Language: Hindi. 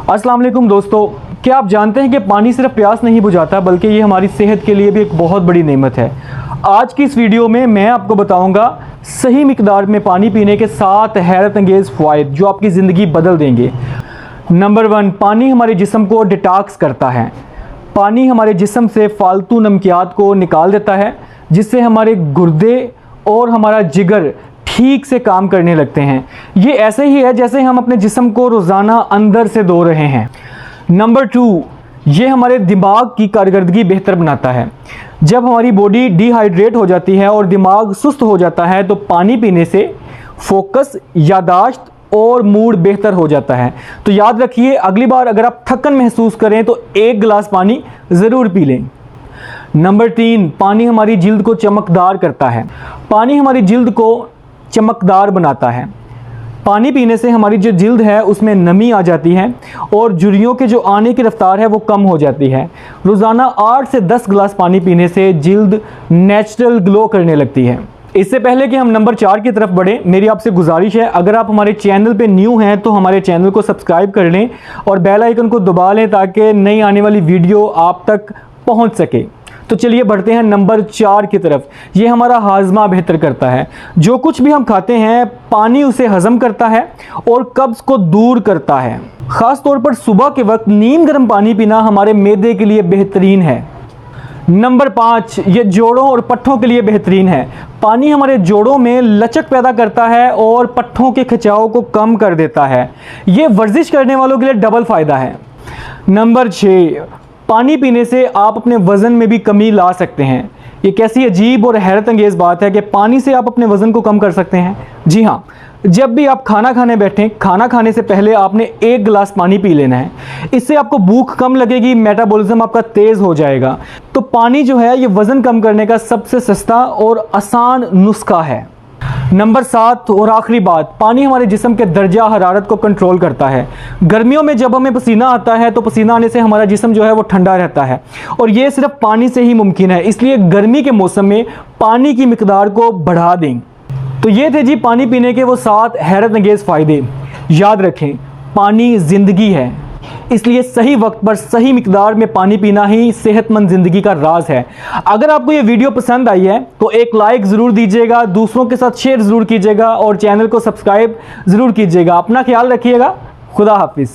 अस्सलाम वालेकुम दोस्तों, क्या आप जानते हैं कि पानी सिर्फ प्यास नहीं बुझाता बल्कि ये हमारी सेहत के लिए भी एक बहुत बड़ी नेमत है। आज की इस वीडियो में मैं आपको बताऊंगा सही मिकदार में पानी पीने के 7 हैरत अंगेज़ फ़वाइद जो आपकी ज़िंदगी बदल देंगे। नंबर 1, पानी हमारे जिस्म को डिटॉक्स करता है। पानी हमारे जिस्म से फालतू नमकियात को निकाल देता है, जिससे हमारे गुर्दे और हमारा जिगर ठीक से काम करने लगते हैं। ये ऐसे ही है जैसे हम अपने जिस्म को रोज़ाना अंदर से धो रहे हैं। नंबर 2, ये हमारे दिमाग की कारकर्दगी बेहतर बनाता है। जब हमारी बॉडी डिहाइड्रेट हो जाती है और दिमाग सुस्त हो जाता है तो पानी पीने से फोकस, यादाश्त और मूड बेहतर हो जाता है। तो याद रखिए, अगली बार अगर आप थकन महसूस करें तो 1 गिलास पानी ज़रूर पी लें। नंबर 3, पानी हमारी जिल्द को चमकदार करता है। पानी हमारी जिल्द को चमकदार बनाता है। पानी पीने से हमारी जो जिल्द है उसमें नमी आ जाती है और झुर्रियों के जो आने की रफ्तार है वो कम हो जाती है। रोज़ाना 8 से 10 गिलास पानी पीने से जिल्द नेचुरल ग्लो करने लगती है। इससे पहले कि हम नंबर 4 की तरफ बढ़ें, मेरी आपसे गुजारिश है, अगर आप हमारे चैनल पे न्यू हैं तो हमारे चैनल को सब्सक्राइब कर लें और बेल आइकन को दबा लें ताकि नई आने वाली वीडियो आप तक पहुँच सके। तो चलिए बढ़ते हैं नंबर 4 की तरफ। ये हमारा हाजमा बेहतर करता है। जो कुछ भी हम खाते हैं पानी उसे हजम करता है और कब्ज को दूर करता है। ख़ास तौर पर सुबह के वक्त नीम गर्म पानी पीना हमारे मैदे के लिए बेहतरीन है। नंबर 5, ये जोड़ों और पट्ठों के लिए बेहतरीन है। पानी हमारे जोड़ों में लचक पैदा करता है और पट्ठों के खिंचाव को कम कर देता है। ये वर्जिश करने वालों के लिए डबल फ़ायदा है। नंबर 6, पानी पीने से आप अपने वज़न में भी कमी ला सकते हैं। ये कैसी अजीब और हैरत अंगेज़ बात है कि पानी से आप अपने वज़न को कम कर सकते हैं। जी हाँ, जब भी आप खाना खाने बैठें, खाना खाने से पहले आपने 1 गिलास पानी पी लेना है। इससे आपको भूख कम लगेगी, मेटाबॉलिज्म आपका तेज़ हो जाएगा। तो पानी जो है ये वज़न कम करने का सबसे सस्ता और आसान नुस्खा है। नंबर 7 और आखिरी बात, पानी हमारे जिस्म के दर्जा हरारत को कंट्रोल करता है। गर्मियों में जब हमें पसीना आता है तो पसीना आने से हमारा जिस्म जो है वो ठंडा रहता है और ये सिर्फ पानी से ही मुमकिन है। इसलिए गर्मी के मौसम में पानी की मिकदार को बढ़ा दें। तो ये थे जी पानी पीने के वो 7 हैरत अंगेज़ फ़ायदे। याद रखें, पानी ज़िंदगी है, इसलिए सही वक्त पर सही मिकदार में पानी पीना ही सेहतमंद ज़िंदगी का राज है। अगर आपको ये वीडियो पसंद आई है तो एक लाइक ज़रूर दीजिएगा, दूसरों के साथ शेयर ज़रूर कीजिएगा और चैनल को सब्सक्राइब ज़रूर कीजिएगा। अपना ख्याल रखिएगा। खुदा हाफिज़।